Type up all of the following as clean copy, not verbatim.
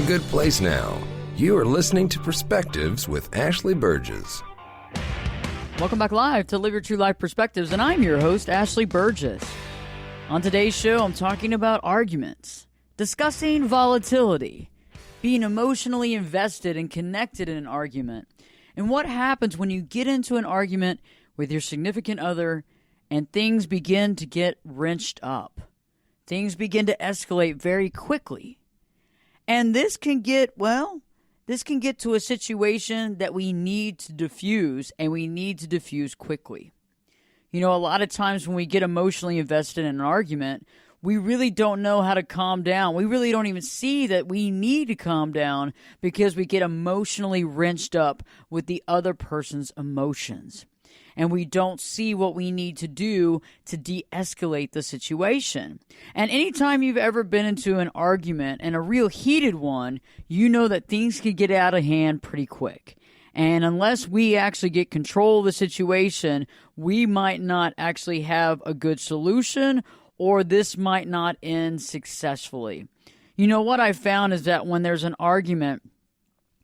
good place now. You are listening to Perspectives with Ashley Burgess. Welcome back live to Live Your True Life Perspectives, and I'm your host, Ashley Burgess. On today's show, I'm talking about arguments, discussing volatility, being emotionally invested and connected in an argument, and what happens when you get into an argument with your significant other and things begin to get wrenched up. Things begin to escalate very quickly. And this can get to a situation that we need to diffuse, and we need to diffuse quickly. You know, a lot of times when we get emotionally invested in an argument, we really don't know how to calm down. We really don't even see that we need to calm down because we get emotionally wrenched up with the other person's emotions. And we don't see what we need to do to de-escalate the situation. And anytime you've ever been into an argument, and a real heated one, you know that things can get out of hand pretty quick. And unless we actually get control of the situation, we might not actually have a good solution, or this might not end successfully. You know, what I found is that when there's an argument,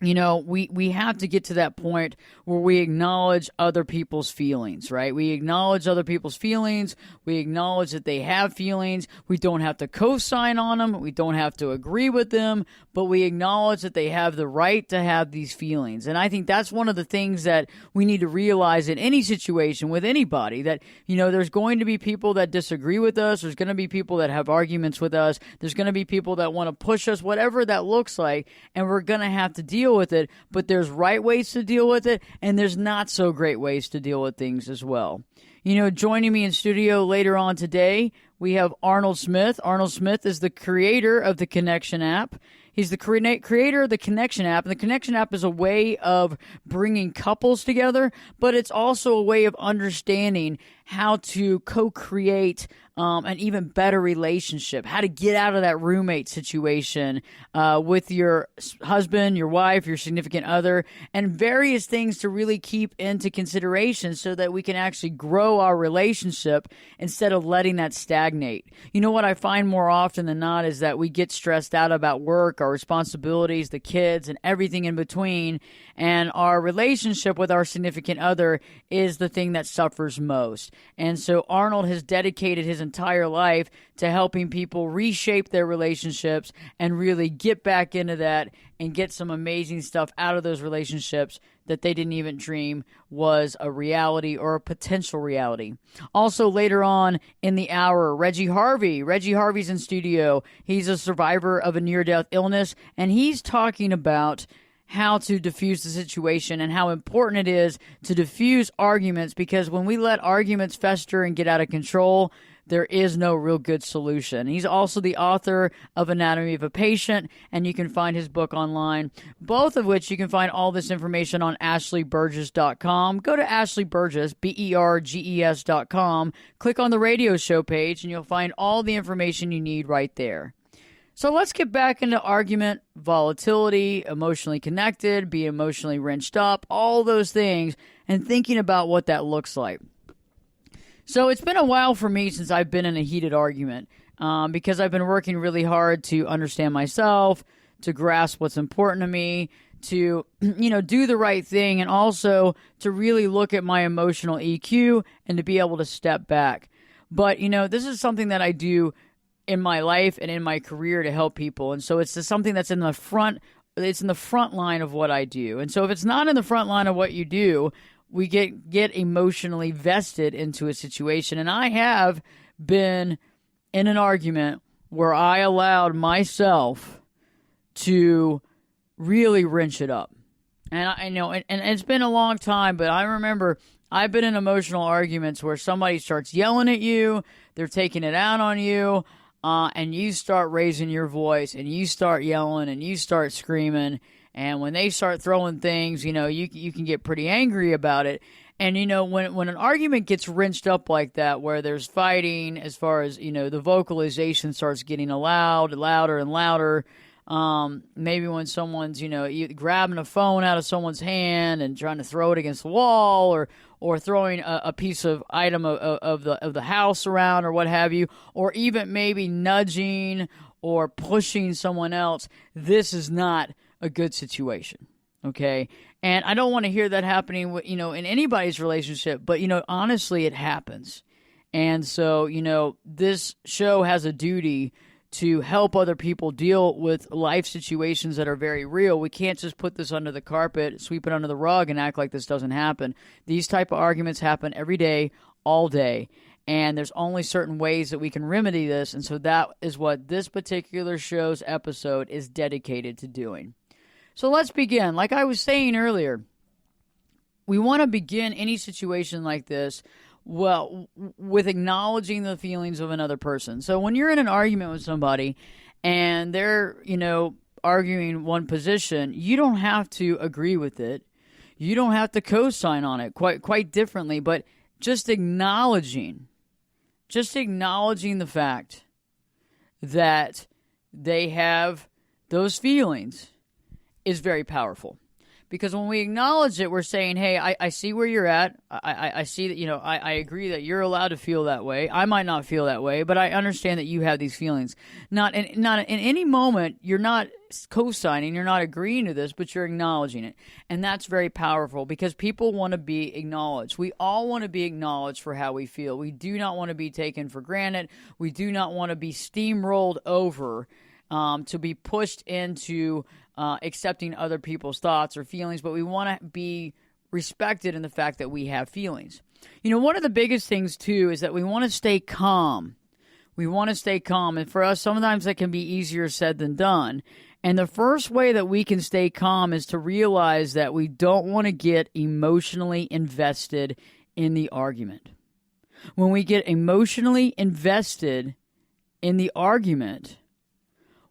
you know, we have to get to that point where we acknowledge other people's feelings, right? We acknowledge other people's feelings. We acknowledge that they have feelings. We don't have to co-sign on them. We don't have to agree with them, but we acknowledge that they have the right to have these feelings. And I think that's one of the things that we need to realize in any situation with anybody, that, you know, there's going to be people that disagree with us. There's going to be people that have arguments with us. There's going to be people that want to push us, whatever that looks like, and we're going to have to deal with it. But there's right ways to deal with it, and there's not so great ways to deal with things as well. You know, joining me in studio later on today, we have Rnold Smith. Rnold Smith is the creator of the Connection app. He's the creator of the Connection app, and the Connection app is a way of bringing couples together, but it's also a way of understanding how to co-create an even better relationship, how to get out of that roommate situation with your husband, your wife, your significant other, and various things to really keep into consideration so that we can actually grow our relationship instead of letting that stagnate. You know, what I find more often than not is that we get stressed out about work, our responsibilities, the kids, and everything in between, and our relationship with our significant other is the thing that suffers most. And so Rnold has dedicated his entire life to helping people reshape their relationships and really get back into that and get some amazing stuff out of those relationships that they didn't even dream was a reality or a potential reality. Also, later on in the hour, Reggie Harvey. Reggie Harvey's in studio. He's a survivor of a near-death illness, and he's talking about how to diffuse the situation and how important it is to diffuse arguments, because when we let arguments fester and get out of control, there is no real good solution. He's also the author of Anatomy of a Patient, and you can find his book online, both of which you can find all this information on ashleyburgess.com. Go to Ashley Burgess, BERGES.com, click on the radio show page, and you'll find all the information you need right there. So let's get back into argument, volatility, emotionally connected, be emotionally wrenched up, all those things, and thinking about what that looks like. So it's been a while for me since I've been in a heated argument because I've been working really hard to understand myself, to grasp what's important to me, to, you know, do the right thing, and also to really look at my emotional EQ and to be able to step back. But, you know, this is something that I do in my life and in my career to help people. And so it's just something that's in the front line of what I do. And so if it's not in the front line of what you do, we get emotionally vested into a situation. And I have been in an argument where I allowed myself to really wrench it up. And I know, and it's been a long time, but I remember I've been in emotional arguments where somebody starts yelling at you, they're taking it out on you, and you start raising your voice, and you start yelling, and you start screaming. And when they start throwing things, you know, you can get pretty angry about it. And, you know, when an argument gets wrenched up like that, where there's fighting, as far as, you know, the vocalization starts getting louder and louder. Maybe when someone's, you know, grabbing a phone out of someone's hand and trying to throw it against the wall, or throwing a piece of item of the house around, or what have you, or even maybe nudging or pushing someone else, this is not a good situation. Okay. And I don't want to hear that happening, in anybody's relationship, but, honestly, it happens. And so, this show has a duty to help other people deal with life situations that are very real. We can't just put this under the carpet, sweep it under the rug, and act like this doesn't happen. These type of arguments happen every day, all day. And there's only certain ways that we can remedy this. And so that is what this particular show's episode is dedicated to doing. So let's begin. Like I was saying earlier, we want to begin any situation like this, with acknowledging the feelings of another person. So when you're in an argument with somebody and they're, arguing one position, you don't have to agree with it. You don't have to co-sign on it quite differently, but just acknowledging the fact that they have those feelings is very powerful. Because when we acknowledge it, we're saying, hey, I see where you're at. I see that, I agree that you're allowed to feel that way. I might not feel that way, but I understand that you have these feelings. Not in any moment, you're not co-signing, you're not agreeing to this, but you're acknowledging it. And that's very powerful because people want to be acknowledged. We all want to be acknowledged for how we feel. We do not want to be taken for granted. We do not want to be steamrolled over to be pushed into accepting other people's thoughts or feelings, but we want to be respected in the fact that we have feelings. One of the biggest things, too, is that we want to stay calm. We want to stay calm, and for us, sometimes that can be easier said than done. And the first way that we can stay calm is to realize that we don't want to get emotionally invested in the argument. When we get emotionally invested in the argument,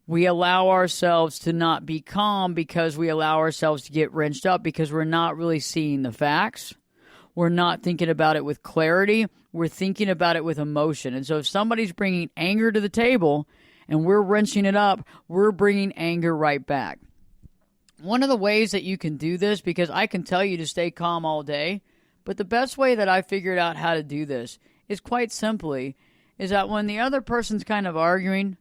we allow ourselves to not be calm because we allow ourselves to get wrenched up because we're not really seeing the facts. We're not thinking about it with clarity. We're thinking about it with emotion. And so if somebody's bringing anger to the table and we're wrenching it up, we're bringing anger right back. One of the ways that you can do this, because I can tell you to stay calm all day, but the best way that I figured out how to do this is quite simply, is that when the other person's kind of arguing,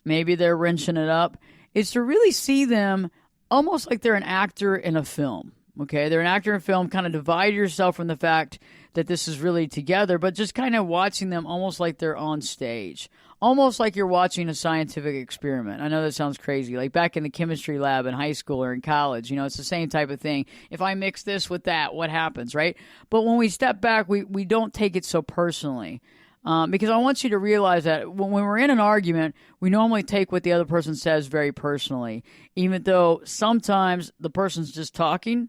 maybe they're wrenching it up, is to really see them almost like they're an actor in a film. Okay, they're an actor in a film. Kind of divide yourself from the fact that this is really together, but just kind of watching them almost like they're on stage. Almost like you're watching a scientific experiment. I know that sounds crazy. Like back in the chemistry lab in high school or in college, it's the same type of thing. If I mix this with that, what happens, right? But when we step back, we don't take it so personally. Because I want you to realize that when we're in an argument, we normally take what the other person says very personally, even though sometimes the person's just talking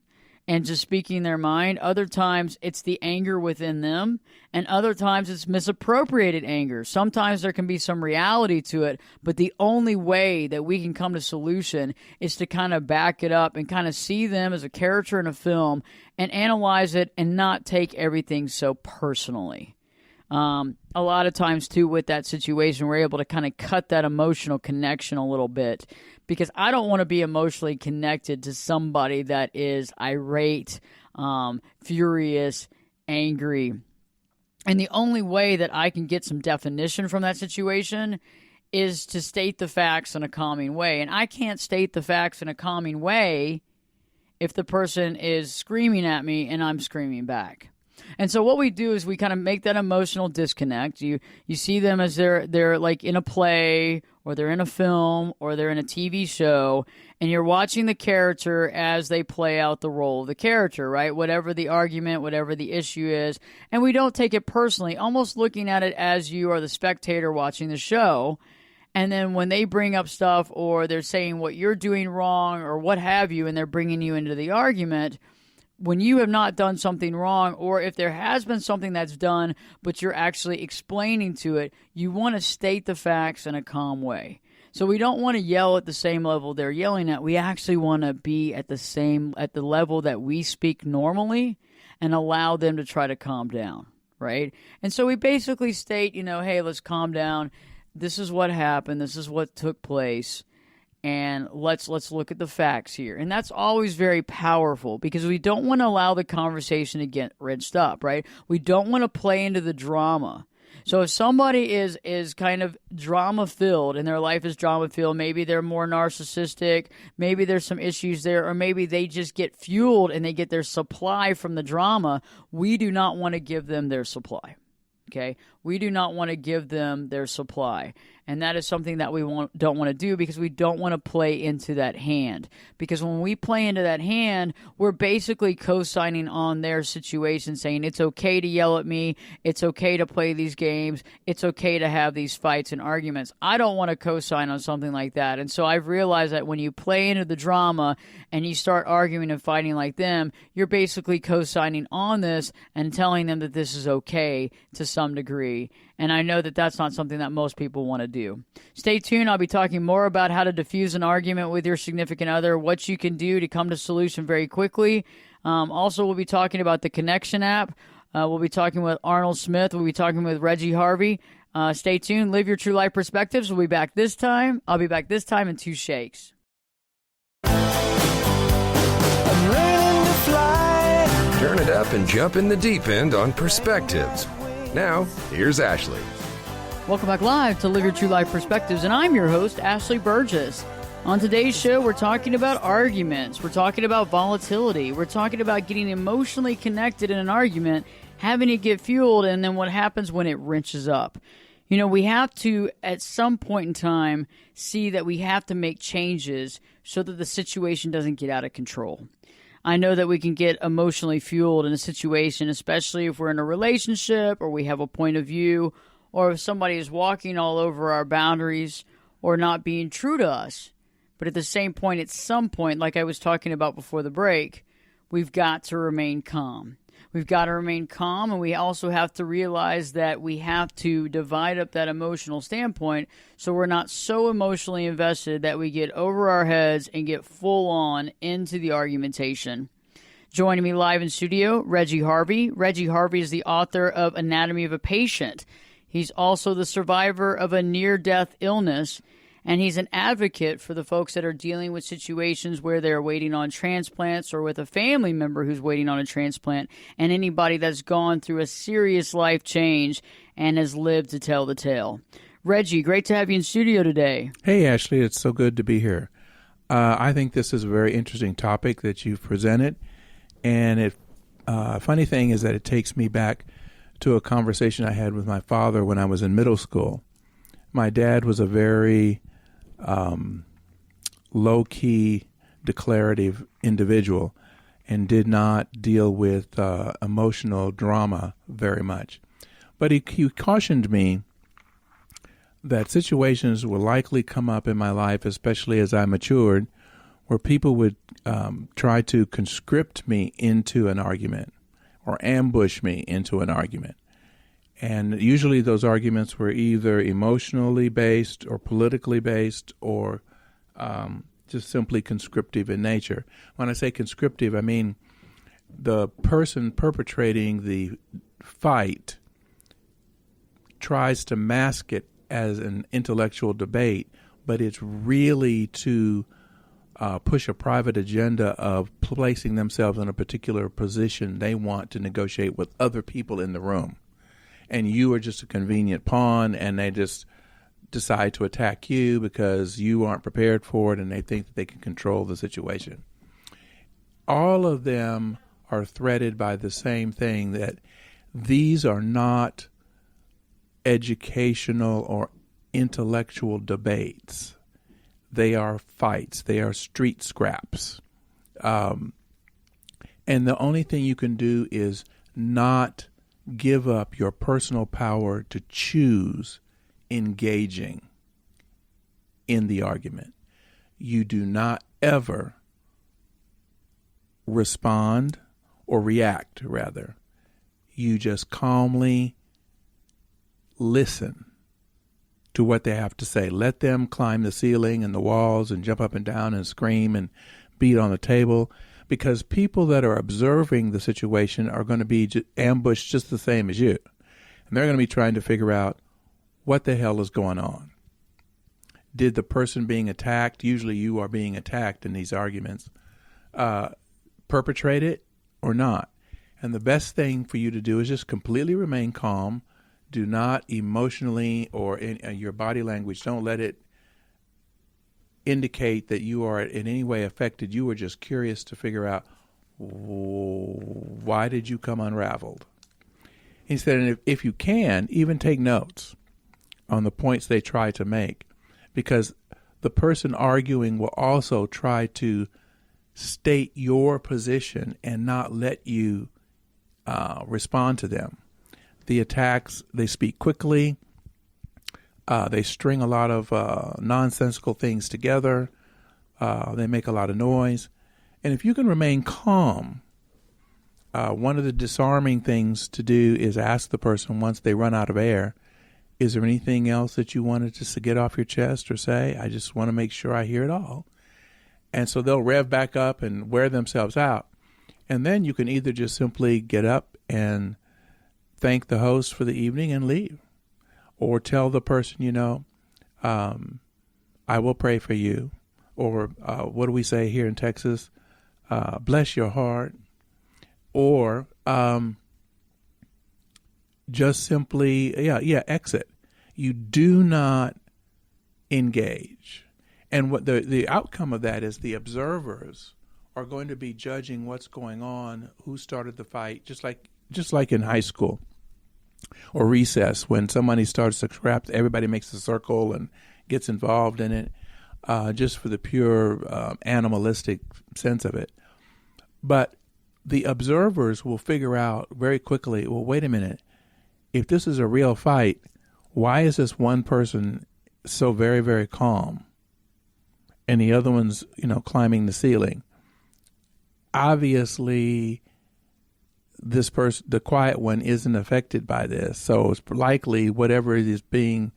and just speaking their mind. Other times it's the anger within them, and other times it's misappropriated anger. Sometimes there can be some reality to it, but the only way that we can come to solution is to kind of back it up and kind of see them as a character in a film and analyze it and not take everything so personally. A lot of times, too, with that situation, we're able to kind of cut that emotional connection a little bit because I don't want to be emotionally connected to somebody that is irate, furious, angry. And the only way that I can get some definition from that situation is to state the facts in a calming way. And I can't state the facts in a calming way if the person is screaming at me and I'm screaming back. And so what we do is we kind of make that emotional disconnect. You see them as they're like in a play or they're in a film or they're in a TV show, and you're watching the character as they play out the role of the character, right? Whatever the argument, whatever the issue is. And we don't take it personally, almost looking at it as you are the spectator watching the show. And then when they bring up stuff or they're saying what you're doing wrong or what have you, and they're bringing you into the argument, when you have not done something wrong, or if there has been something that's done, but you're actually explaining to it, you want to state the facts in a calm way. So we don't want to yell at the same level they're yelling at. We actually want to be at the level that we speak normally and allow them to try to calm down, right? And so we basically state, hey, let's calm down. This is what happened. This is what took place. And let's look at the facts here. And that's always very powerful because we don't want to allow the conversation to get wrenched up, right? We don't want to play into the drama So if somebody is kind of drama filled and their life is drama filled, maybe they're more narcissistic, maybe there's some issues there, or maybe they just get fueled and they get their supply from the drama, we do not want to give them their supply. Okay, we do not want to give them their supply. And that is something that we don't want to do, because we don't want to play into that hand. Because when we play into that hand, we're basically co-signing on their situation, saying it's okay to yell at me, it's okay to play these games, it's okay to have these fights and arguments. I don't want to co-sign on something like that. And so I've realized that when you play into the drama and you start arguing and fighting like them, you're basically co-signing on this and telling them that this is okay to some degree. And I know that that's not something that most people want to do. Stay tuned. I'll be talking more about how to diffuse an argument with your significant other, what you can do to come to a solution very quickly. Also, we'll be talking about the Connection app. We'll be talking with Rnold Smith. We'll be talking with Reggie Harvey. Stay tuned. Live your true life perspectives. We'll be back this time. I'll be back this time in 2 shakes. Turn it up and jump in the deep end on Perspectives. Now, here's Ashley. Welcome back live to Live Your True Life Perspectives, and I'm your host, Ashley Burgess. On today's show, we're talking about arguments. We're talking about volatility. We're talking about getting emotionally connected in an argument, having it get fueled, and then what happens when it wrenches up. You know, we have to, at some point in time, see that we have to make changes so that the situation doesn't get out of control. I know that we can get emotionally fueled in a situation, especially if we're in a relationship or we have a point of view, or if somebody is walking all over our boundaries or not being true to us. But at the same point, at some point, like I was talking about before the break, we've got to remain calm. We've got to remain calm, and we also have to realize that we have to divide up that emotional standpoint so we're not so emotionally invested that we get over our heads and get full on into the argumentation. Joining me live in studio, Reggie Harvey. Reggie Harvey is the author of Anatomy of a Patient. He's also the survivor of a near-death illness, and he's an advocate for the folks that are dealing with situations where they're waiting on transplants, or with a family member who's waiting on a transplant, and anybody that's gone through a serious life change and has lived to tell the tale. Reggie, great to have you in studio today. Hey, Ashley, it's so good to be here. I think this is a very interesting topic that you've presented, and funny thing is that it takes me back to a conversation I had with my father when I was in middle school. My dad was a very low-key, declarative individual and did not deal with emotional drama very much. But he cautioned me that situations will likely come up in my life, especially as I matured, where people would try to conscript me into an argument or ambush me into an argument. And usually those arguments were either emotionally based or politically based or just simply conscriptive in nature. When I say conscriptive, I mean the person perpetrating the fight tries to mask it as an intellectual debate, but it's really to push a private agenda of placing themselves in a particular position they want to negotiate with other people in the room. And you are just a convenient pawn, and they just decide to attack you because you aren't prepared for it, and they think that they can control the situation. All of them are threaded by the same thing, that these are not educational or intellectual debates. They are fights. They are street scraps. And the only thing you can do is not give up your personal power to choose engaging in the argument. You do not ever respond or react, rather. You just calmly listen to what they have to say. Let them climb the ceiling and the walls and jump up and down and scream and beat on the table, because people that are observing the situation are going to be ambushed just the same as you. And they're going to be trying to figure out what the hell is going on. Did the person being attacked, usually you are being attacked in these arguments, perpetrate it or not? And the best thing for you to do is just completely remain calm. Do not emotionally or in your body language, don't let it indicate that you are in any way affected. You were just curious to figure out, why did you come unraveled? He said, and if you can, even take notes on the points they try to make, because the person arguing will also try to state your position and not let you respond to them. The attacks, they speak quickly. They string a lot of nonsensical things together. They make a lot of noise. And if you can remain calm, one of the disarming things to do is ask the person once they run out of air, is there anything else that you wanted to get off your chest or say? I just want to make sure I hear it all. And so they'll rev back up and wear themselves out. And then you can either just simply get up and thank the host for the evening and leave. Or tell the person, I will pray for you. Or what do we say here in Texas? Bless your heart. Or just simply, exit. You do not engage. And what the outcome of that is the observers are going to be judging what's going on, who started the fight, just like in high school or recess, when somebody starts to scrap, everybody makes a circle and gets involved in it, just for the pure animalistic sense of it. But the observers will figure out very quickly, well, wait a minute, if this is a real fight, why is this one person so very, very calm and the other one's, climbing the ceiling? Obviously, this person, the quiet one, isn't affected by this. So it's likely whatever is being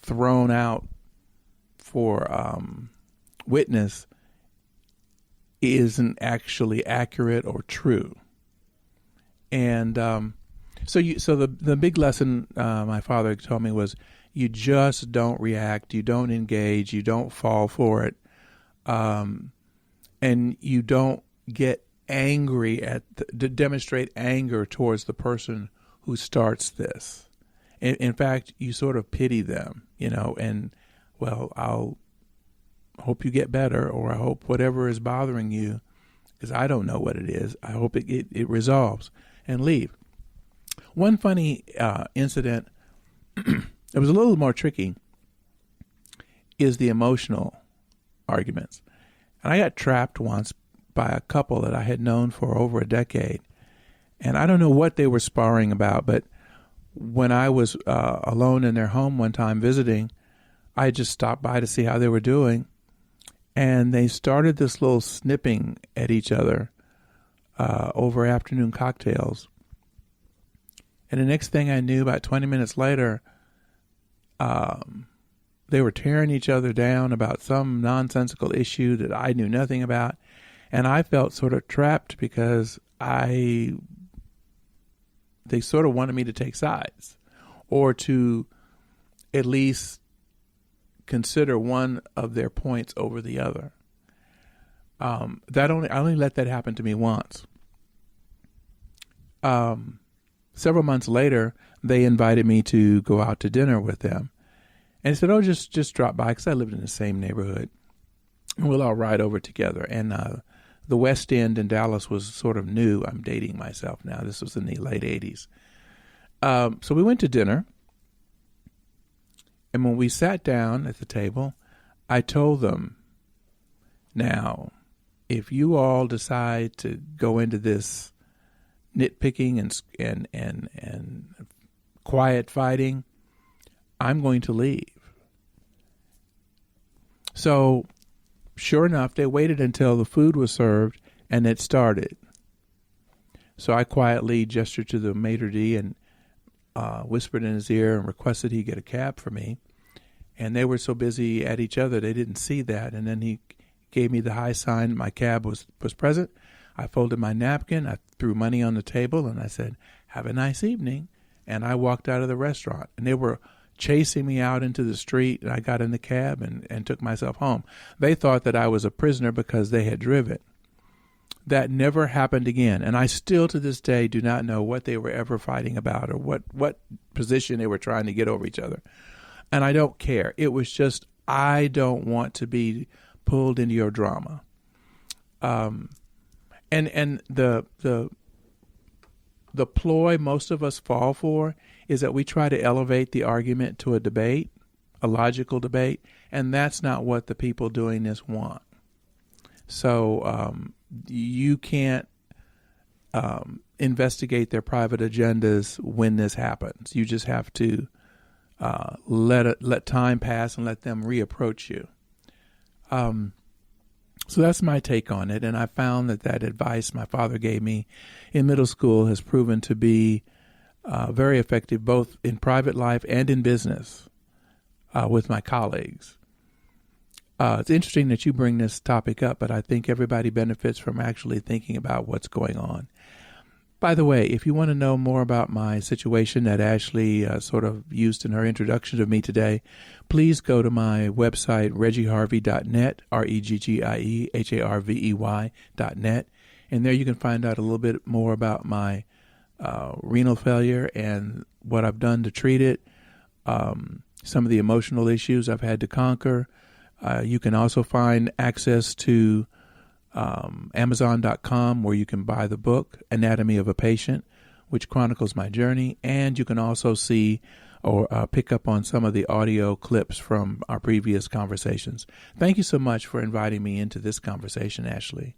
thrown out for witness isn't actually accurate or true. And so the big lesson my father told me was, you just don't react, you don't engage, you don't fall for it, and you don't get angry to demonstrate anger towards the person who starts this. In fact, you sort of pity them, and, well, I'll hope you get better, or I hope whatever is bothering you, because I don't know what it is, I hope it resolves, and leave. One funny incident, it was a little more tricky, is the emotional arguments. And I got trapped once by a couple that I had known for over a decade. And I don't know what they were sparring about, but when I was alone in their home one time visiting, I just stopped by to see how they were doing. And they started this little snipping at each other over afternoon cocktails. And the next thing I knew, about 20 minutes later, they were tearing each other down about some nonsensical issue that I knew nothing about. And I felt sort of trapped because they sort of wanted me to take sides, or to at least consider one of their points over the other. I only let that happen to me once. Several months later, they invited me to go out to dinner with them. And they said, oh, just drop by, because I lived in the same neighborhood. And we'll all ride over together. And the West End in Dallas was sort of new. I'm dating myself now. This was in the late 80s. So we went to dinner. And when we sat down at the table, I told them, now, if you all decide to go into this nitpicking and quiet fighting, I'm going to leave. So, sure enough, they waited until the food was served and it started. So I quietly gestured to the maitre d' and whispered in his ear and requested he get a cab for me. And they were so busy at each other, they didn't see that. And then he gave me the high sign. My cab was present. I folded my napkin. I threw money on the table, and I said, have a nice evening. And I walked out of the restaurant. And they were chasing me out into the street, and I got in the cab and took myself home. They thought that I was a prisoner because they had driven. that never happened again. And I still to this day do not know what they were ever fighting about or what position they were trying to get over each other. And I don't care. It was just, I don't want to be pulled into your drama. And the ploy most of us fall for is that we try to elevate the argument to a debate, a logical debate, and that's not what the people doing this want. So you can't investigate their private agendas when this happens. You just have to let time pass and let them reapproach you. So that's my take on it, and I found that advice my father gave me in middle school has proven to be very effective both in private life and in business with my colleagues. It's interesting that you bring this topic up, but I think everybody benefits from actually thinking about what's going on. By the way, if you want to know more about my situation that Ashley sort of used in her introduction to me today, please go to my website, reggieharvey.net, ReggieHarvey.net, and there you can find out a little bit more about my renal failure and what I've done to treat it, some of the emotional issues I've had to conquer. You can also find access to Amazon.com, where you can buy the book Anatomy of a Patient, which chronicles my journey, and you can also see or pick up on some of the audio clips from our previous conversations. Thank you so much for inviting me into this conversation, Ashley.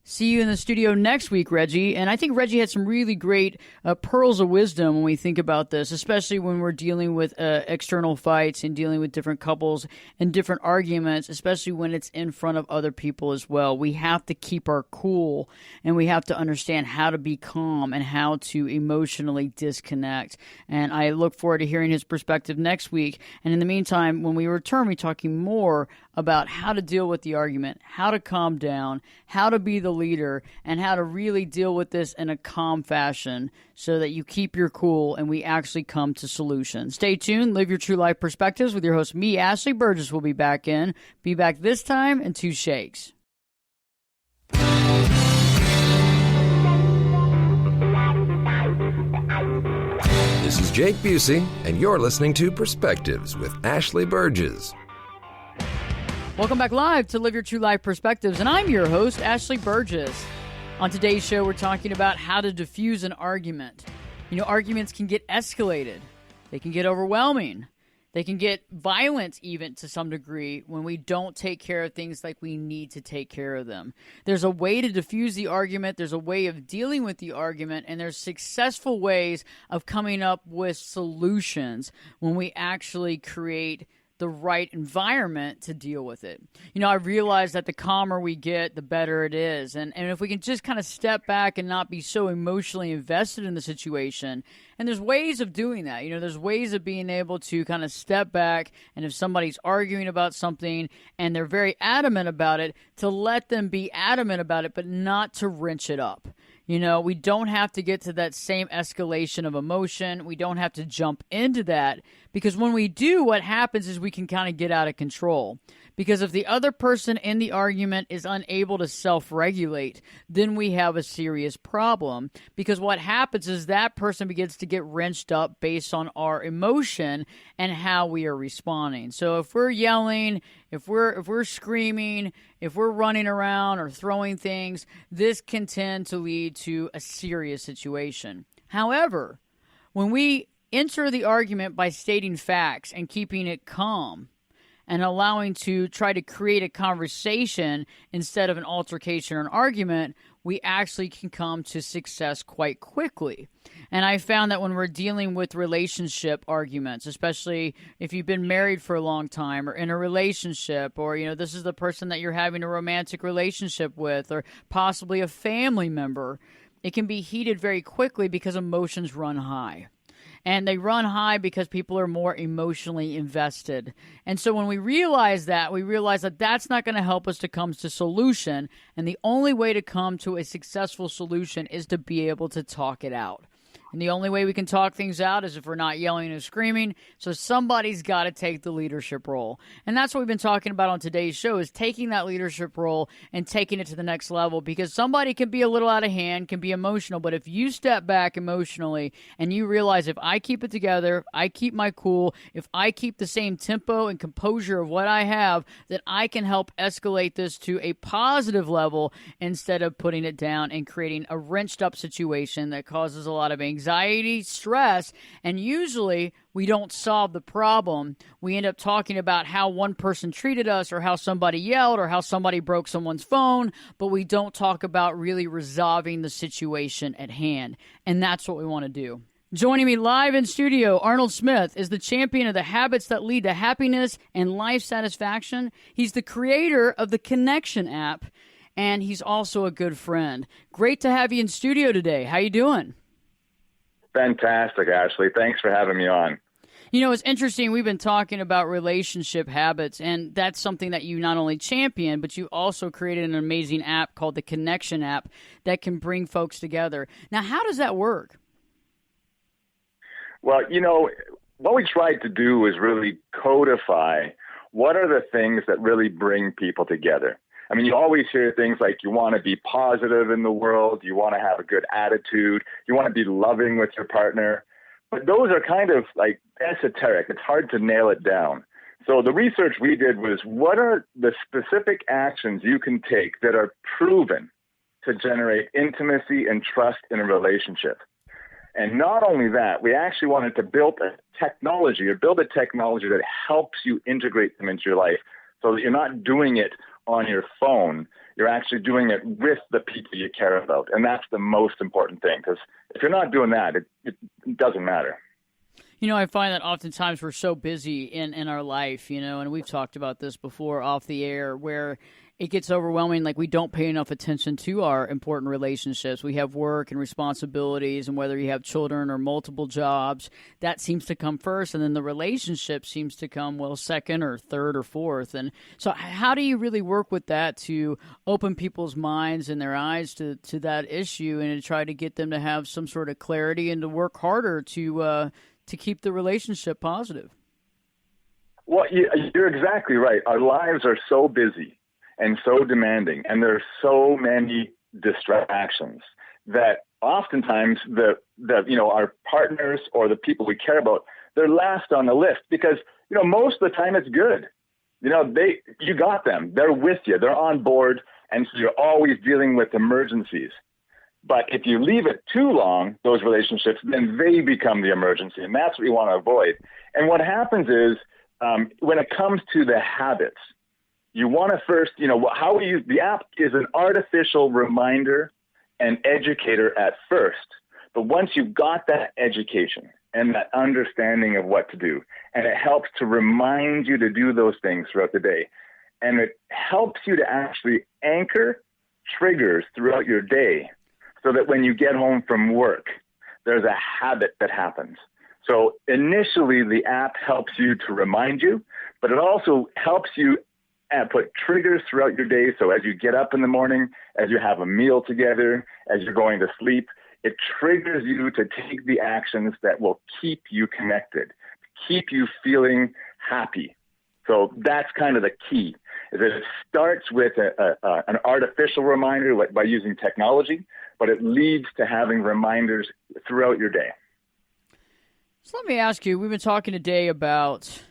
See you in the studio next week, Reggie. And I think Reggie had some really great pearls of wisdom when we think about this, especially when we're dealing with external fights and dealing with different couples and different arguments, especially when it's in front of other people as well. We have to keep our cool, and we have to understand how to be calm and how to emotionally disconnect. And I look forward to hearing his perspective next week. And in the meantime, when we return, we're talking more about how to deal with the argument, how to calm down, how to be the leader, and how to really deal with this in a calm fashion so that you keep your cool and we actually come to solutions. Stay tuned. Live your true life perspectives with your host, me, Ashley Burgess, will be back this time in 2 shakes. This is Jake Busey, and you're listening to Perspectives with Ashley Burgess. Welcome back live to Live Your True Life Perspectives, and I'm your host, Ashley Burgess. On today's show, we're talking about how to diffuse an argument. You know, arguments can get escalated. They can get overwhelming. They can get violent even to some degree when we don't take care of things like we need to take care of them. There's a way to diffuse the argument. There's a way of dealing with the argument, and there's successful ways of coming up with solutions when we actually create the right environment to deal with it. You know, I realize that the calmer we get, the better it is. And if we can just kind of step back and not be so emotionally invested in the situation, and there's ways of doing that. You know, there's ways of being able to kind of step back, and if somebody's arguing about something and they're very adamant about it, to let them be adamant about it, but not to wrench it up. You know, we don't have to get to that same escalation of emotion. We don't have to jump into that, because when we do, what happens is we can kind of get out of control. Because if the other person in the argument is unable to self-regulate, then we have a serious problem. Because what happens is that person begins to get wrenched up based on our emotion and how we are responding. So if we're yelling, if we're screaming, if we're running around or throwing things, this can tend to lead to a serious situation. However, when we enter the argument by stating facts and keeping it calm, and allowing to try to create a conversation instead of an altercation or an argument, we actually can come to success quite quickly. And I found that when we're dealing with relationship arguments, especially if you've been married for a long time or in a relationship, or, you know, this is the person that you're having a romantic relationship with, or possibly a family member, it can be heated very quickly because emotions run high. And they run high because people are more emotionally invested. And so when we realize that that's not going to help us to come to solution. And the only way to come to a successful solution is to be able to talk it out. And the only way we can talk things out is if we're not yelling and screaming. So somebody's got to take the leadership role. And that's what we've been talking about on today's show, is taking that leadership role and taking it to the next level, because somebody can be a little out of hand, can be emotional. But if you step back emotionally and you realize, if I keep it together, I keep my cool, if I keep the same tempo and composure of what I have, that I can help escalate this to a positive level instead of putting it down and creating a wrenched up situation that causes a lot of anxiety, stress, and usually we don't solve the problem. We end up talking about how one person treated us, or how somebody yelled, or how somebody broke someone's phone, but we don't talk about really resolving the situation at hand. And that's what we want to do. Joining me live in studio, Rnold Smith is the champion of the habits that lead to happiness and life satisfaction. He's the creator of the Connection app, and he's also a good friend. Great to have you in studio today. How you doing? Fantastic, Ashley. Thanks for having me on. You know, it's interesting. We've been talking about relationship habits, and that's something that you not only champion, but you also created an amazing app called the Connection app that can bring folks together. Now, how does that work? Well, you know, what we tried to do is really codify what are the things that really bring people together. I mean, you always hear things like you want to be positive in the world, you want to have a good attitude, you want to be loving with your partner. But those are kind of like esoteric. It's hard to nail it down. So the research we did was, what are the specific actions you can take that are proven to generate intimacy and trust in a relationship? And not only that, we actually wanted to build a technology that helps you integrate them into your life, so that you're not doing it on your phone. You're actually doing it with the people you care about. And that's the most important thing, because if you're not doing that, it doesn't matter. You know, I find that oftentimes we're so busy in our life, you know, and we've talked about this before off the air, where it gets overwhelming. Like, we don't pay enough attention to our important relationships. We have work and responsibilities, and whether you have children or multiple jobs, that seems to come first. And then the relationship seems to come, well, second or third or fourth. And so how do you really work with that to open people's minds and their eyes to that issue, and to try to get them to have some sort of clarity and to work harder to keep the relationship positive? Well, you're exactly right. Our lives are so busy and so demanding, and there's so many distractions that oftentimes our partners or the people we care about, they're last on the list, because, you know, most of the time it's good. You know, you got them. They're with you. They're on board, and so you're always dealing with emergencies. But if you leave it too long, those relationships, then they become the emergency, and that's what we want to avoid. And what happens is, when it comes to the habits, you want to first, you know, how we use the app is an artificial reminder and educator at first. But once you've got that education and that understanding of what to do, and it helps to remind you to do those things throughout the day, and it helps you to actually anchor triggers throughout your day, so that when you get home from work, there's a habit that happens. So initially, the app helps you to remind you, but it also helps you put triggers throughout your day. So as you get up in the morning, as you have a meal together, as you're going to sleep, it triggers you to take the actions that will keep you connected, keep you feeling happy. So that's kind of the key, is that it starts with an artificial reminder by using technology, but it leads to having reminders throughout your day. So let me ask you, we've been talking today about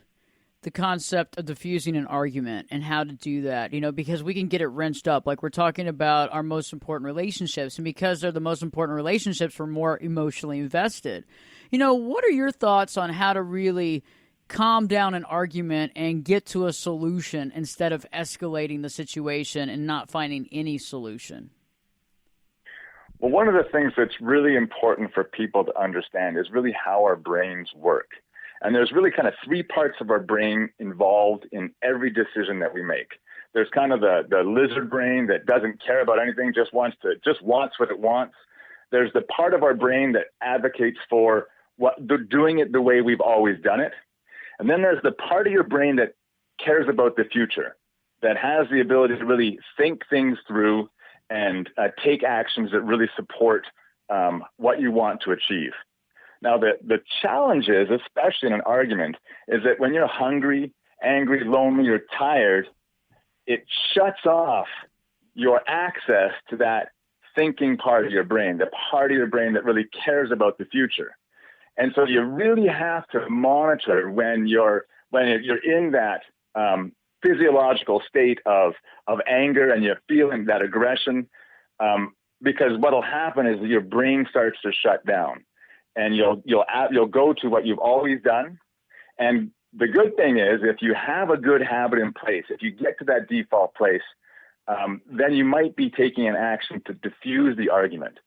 the concept of diffusing an argument and how to do that, you know, because we can get it wrenched up. Like, we're talking about our most important relationships, and because they're the most important relationships, we're more emotionally invested. You know, what are your thoughts on how to really calm down an argument and get to a solution instead of escalating the situation and not finding any solution? Well, one of the things that's really important for people to understand is really how our brains work. And there's really kind of three parts of our brain involved in every decision that we make. There's kind of the lizard brain that doesn't care about anything, just wants what it wants. There's the part of our brain that advocates for doing it the way we've always done it. And then there's the part of your brain that cares about the future, that has the ability to really think things through and take actions that really support what you want to achieve. Now, the challenge is, especially in an argument, is that when you're hungry, angry, lonely, you're tired, it shuts off your access to that thinking part of your brain, the part of your brain that really cares about the future. And so you really have to monitor when you're in that physiological state of anger and you're feeling that aggression, because what'll happen is your brain starts to shut down, and you'll go to what you've always done. And the good thing is, if you have a good habit in place, if you get to that default place, then you might be taking an action to diffuse the argument.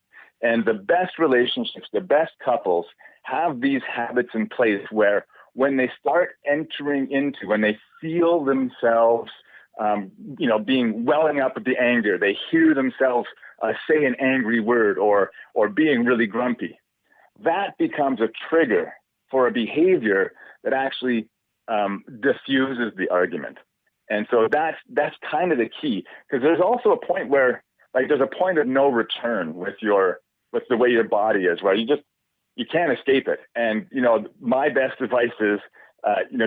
And the best relationships, the best couples have these habits in place where when they start entering into, when they feel themselves, welling up with the anger, they hear themselves say an angry word or being really grumpy, that becomes a trigger for a behavior that actually diffuses the argument. And so that's kind of the key, because there's also a point where, like, there's a point of no return with the way your body is, where you can't escape it. And, my best advice is,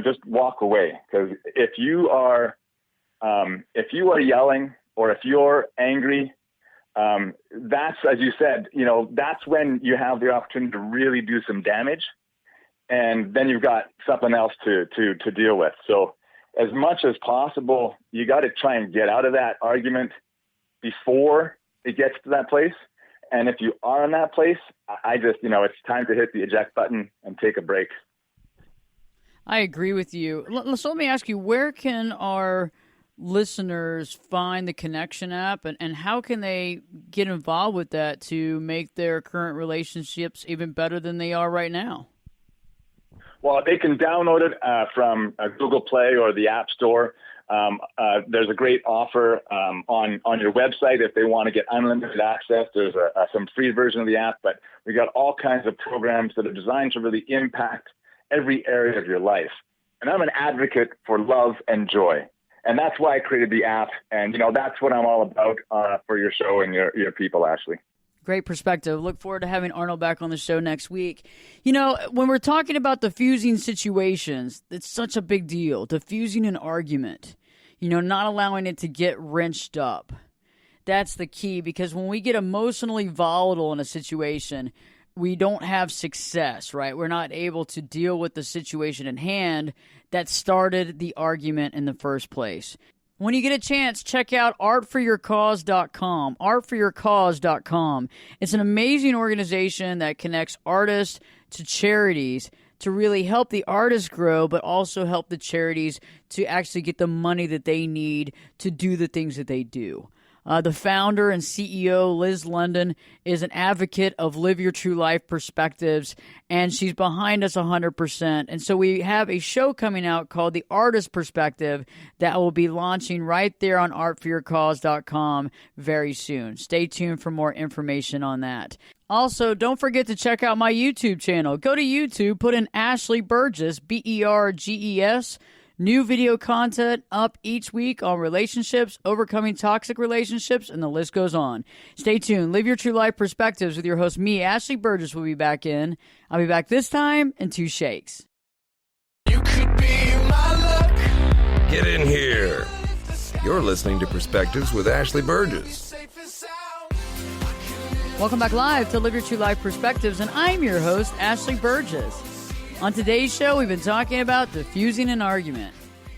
just walk away. Because if you are yelling or if you're angry, that's, as you said, that's when you have the opportunity to really do some damage. And then you've got something else to deal with. So as much as possible, you got to try and get out of that argument before it gets to that place. And if you are in that place, I just, it's time to hit the eject button and take a break. I agree with you. So let me ask you, where can our listeners find the Connection app, and how can they get involved with that to make their current relationships even better than they are right now? Well, they can download it from Google Play or the App Store. There's a great offer on your website if they want to get unlimited access. There's some free version of the app, but we got all kinds of programs that are designed to really impact every area of your life. And I'm an advocate for love and joy. And that's why I created the app. And, that's what I'm all about for your show and your people, Ashley. Great perspective. Look forward to having Rnold back on the show next week. When we're talking about diffusing situations, it's such a big deal. Diffusing an argument, not allowing it to get wrenched up. That's the key, because when we get emotionally volatile in a situation, we don't have success, right? We're not able to deal with the situation in hand that started the argument in the first place. When you get a chance, check out artforyourcause.com, artforyourcause.com. It's an amazing organization that connects artists to charities to really help the artists grow, but also help the charities to actually get the money that they need to do the things that they do. The founder and CEO, Liz London, is an advocate of Live Your True Life Perspectives, and she's behind us 100%. And so we have a show coming out called The Artist Perspective that will be launching right there on artforyourcause.com very soon. Stay tuned for more information on that. Also, don't forget to check out my YouTube channel. Go to YouTube, put in Ashley Burgess, Berges. New video content up each week on relationships, overcoming toxic relationships, and the list goes on. Stay tuned. Live Your True Life Perspectives with your host, me, Ashley Burgess, will be back in. I'll be back this time in 2 shakes. You could be my luck. Get in here. You're listening to Perspectives with Ashley Burgess. Welcome back live to Live Your True Life Perspectives, and I'm your host, Ashley Burgess. On today's show, we've been talking about diffusing an argument.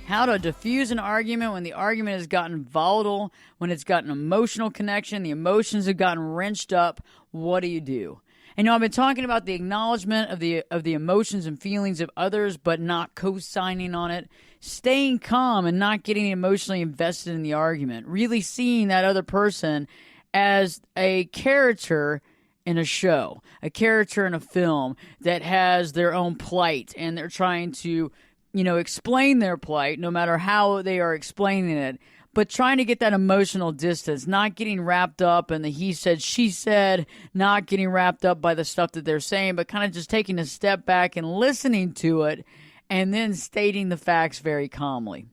How to diffuse an argument when the argument has gotten volatile, when it's got an emotional connection, the emotions have gotten wrenched up. What do you do? And I've been talking about the acknowledgement of the emotions and feelings of others, but not co-signing on it. Staying calm and not getting emotionally invested in the argument. Really seeing that other person as a character in a show, a character in a film that has their own plight, and they're trying to, explain their plight, no matter how they are explaining it, but trying to get that emotional distance, not getting wrapped up in the he said, she said, not getting wrapped up by the stuff that they're saying, but kind of just taking a step back and listening to it, and then stating the facts very calmly.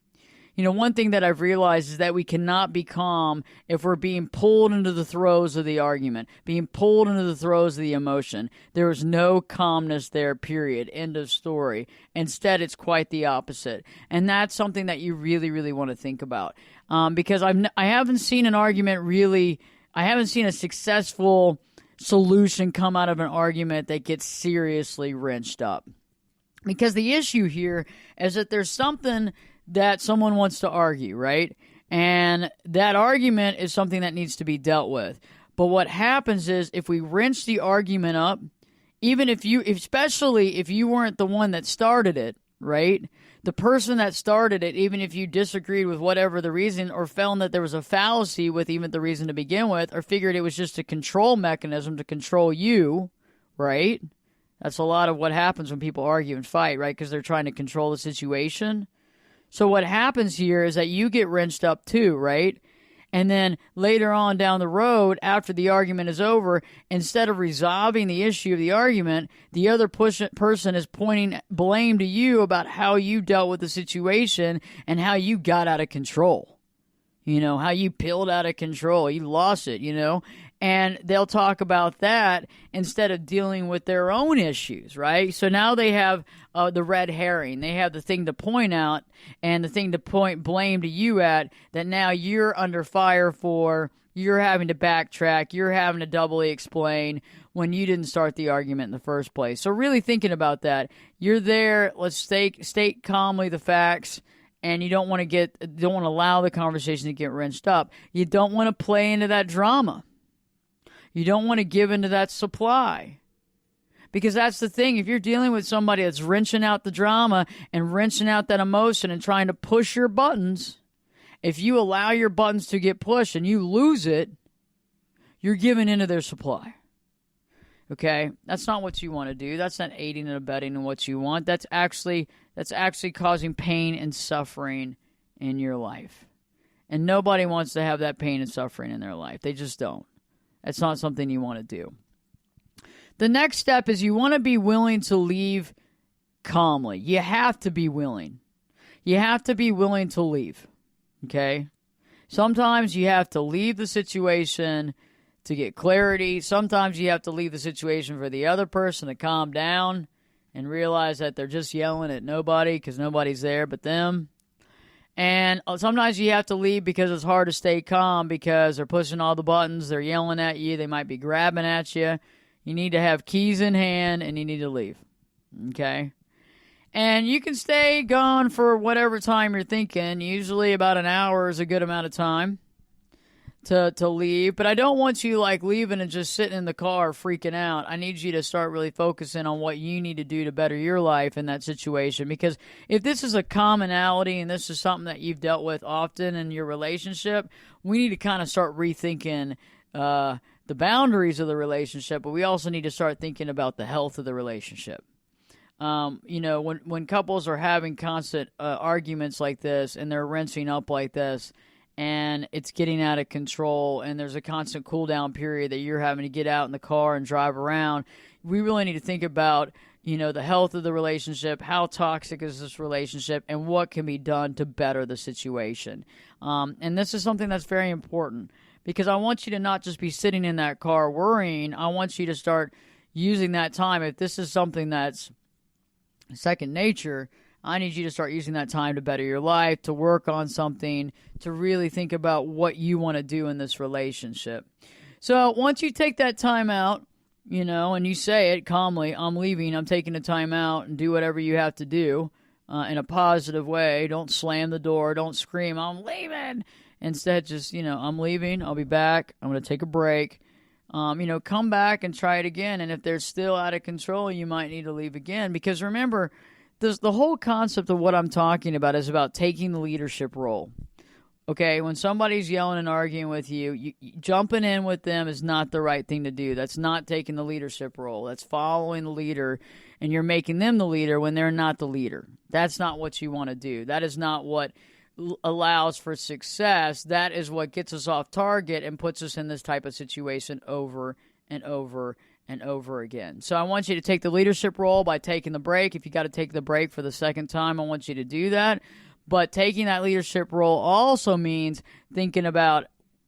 one thing that I've realized is that we cannot be calm if we're being pulled into the throes of the argument, being pulled into the throes of the emotion. There is no calmness there, period. End of story. Instead, it's quite the opposite. And that's something that you really, really want to think about. Because I haven't seen an argument really, I haven't seen a successful solution come out of an argument that gets seriously wrenched up. Because the issue here is that there's something that someone wants to argue, right? And that argument is something that needs to be dealt with. But what happens is if we wrench the argument up, even especially if you weren't the one that started it, right? The person that started it, even if you disagreed with whatever the reason or found that there was a fallacy with even the reason to begin with, or figured it was just a control mechanism to control you, right? That's a lot of what happens when people argue and fight, right? Because they're trying to control the situation. So what happens here is that you get wrenched up too, right? And then later on down the road, after the argument is over, instead of resolving the issue of the argument, the other person is pointing blame to you about how you dealt with the situation and how you got out of control. How you peeled out of control. You lost it, And they'll talk about that instead of dealing with their own issues, right? So now they have the red herring. They have the thing to point out and the thing to point blame to you at that now you're under fire for. You're having to backtrack. You're having to doubly explain when you didn't start the argument in the first place. So really thinking about that, you're there. Let's state calmly the facts. And you don't want to allow the conversation to get wrenched up. You don't want to play into that drama. You don't want to give into that supply. Because that's the thing. If you're dealing with somebody that's wrenching out the drama and wrenching out that emotion and trying to push your buttons, if you allow your buttons to get pushed and you lose it, you're giving into their supply. Okay? That's not what you want to do. That's not aiding and abetting in what you want. That's actually causing pain and suffering in your life. And nobody wants to have that pain and suffering in their life. They just don't. That's not something you want to do. The next step is you want to be willing to leave calmly. You have to be willing. You have to be willing to leave. Okay? Sometimes you have to leave the situation to get clarity. Sometimes you have to leave the situation for the other person to calm down and realize that they're just yelling at nobody because nobody's there but them. And sometimes you have to leave because it's hard to stay calm because they're pushing all the buttons, they're yelling at you, they might be grabbing at you. You need to have keys in hand and you need to leave. Okay? And you can stay gone for whatever time you're thinking. Usually about an hour is a good amount of time to leave. But I don't want you leaving and just sitting in the car freaking out. I need you to start really focusing on what you need to do to better your life in that situation. Because if this is a commonality and this is something that you've dealt with often in your relationship, we need to kind of start rethinking the boundaries of the relationship, but we also need to start thinking about the health of the relationship. When couples are having constant arguments like this and they're rinsing up like this and it's getting out of control and there's a constant cool down period that you're having to get out in the car and drive around, we really need to think about, the health of the relationship, how toxic is this relationship, and what can be done to better the situation. And this is something that's very important because I want you to not just be sitting in that car worrying. I want you to start using that time. If this is something that's second nature, I need you to start using that time to better your life, to work on something, to really think about what you want to do in this relationship. So once you take that time out, and you say it calmly, I'm leaving, I'm taking the time out, and do whatever you have to do in a positive way. Don't slam the door. Don't scream, I'm leaving. Instead, just, I'm leaving. I'll be back. I'm going to take a break. Come back and try it again. And if they're still out of control, you might need to leave again. Because remember, the whole concept of what I'm talking about is about taking the leadership role. Okay, when somebody's yelling and arguing with you, jumping in with them is not the right thing to do. That's not taking the leadership role. That's following the leader, and you're making them the leader when they're not the leader. That's not what you want to do. That is not what allows for success. That is what gets us off target and puts us in this type of situation over and over and over again. So I want you to take the leadership role by taking the break. If you got to take the break for the second time, I want you to do that. But taking that leadership role also means thinking about,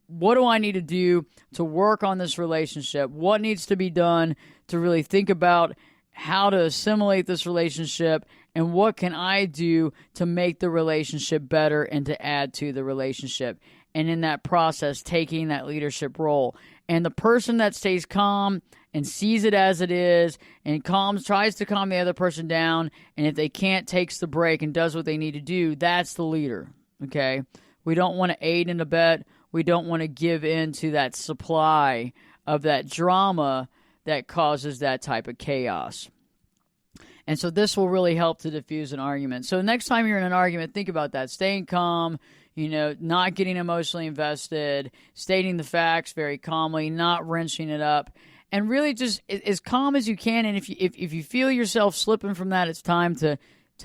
what do I need to do to work on this relationship? What needs to be done to really think about how to assimilate this relationship, and what can I do to make the relationship better and to add to the relationship? And in that process, taking that leadership role. And the person that stays calm and sees it as it is and tries to calm the other person down, and if they can't, takes the break and does what they need to do, that's the leader, okay? We don't want to aid and abet. We don't want to give in to that supply of that drama that causes that type of chaos. And so this will really help to diffuse an argument. So next time you're in an argument, think about that. Staying calm, not getting emotionally invested, stating the facts very calmly, not wrenching it up, and really just as calm as you can. And if you feel yourself slipping from that, it's time to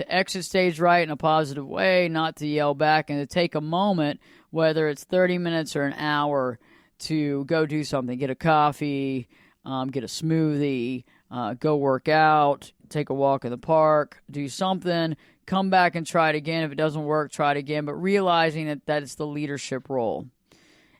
exit stage right in a positive way, not to yell back, and to take a moment, whether it's 30 minutes or an hour, to go do something. Get a coffee, get a smoothie, go work out, take a walk in the park, do something, come back and try it again. If it doesn't work, try it again, but realizing that it's the leadership role.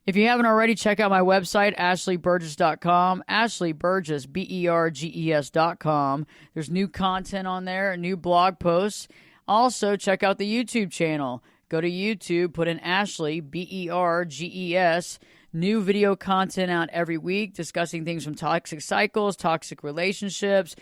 If you haven't already, check out my website, ashleyburgess.com, Ashley Burgess, BERGES.com. There's new content on there, new blog posts. Also, check out the YouTube channel. Go to YouTube, put in Ashley, BERGES. New video content out every week discussing things from toxic cycles, toxic relationships,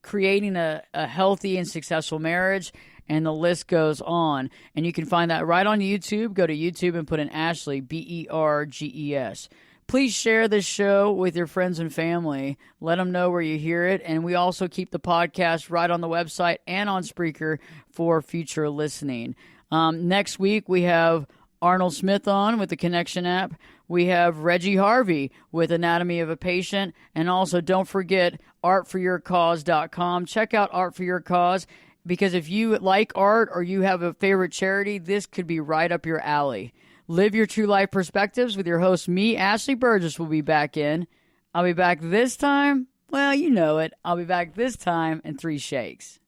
creating a healthy and successful marriage, and the list goes on. And you can find that right on YouTube. Go to YouTube and put in Ashley, BERGES. Please share this show with your friends and family. Let them know where you hear it. And we also keep the podcast right on the website and on Spreaker for future listening. Next week, we have Rnold Smith on with the Connection app. We have Reggie Harvey with Anatomy of a Patient. And also, don't forget artforyourcause.com. Check out Art for Your Cause, because if you like art or you have a favorite charity, this could be right up your alley. Live your true life perspectives with your host, me, Ashley Burgess, will be back in. I'll be back this time. Well, you know it. I'll be back this time in 3 shakes.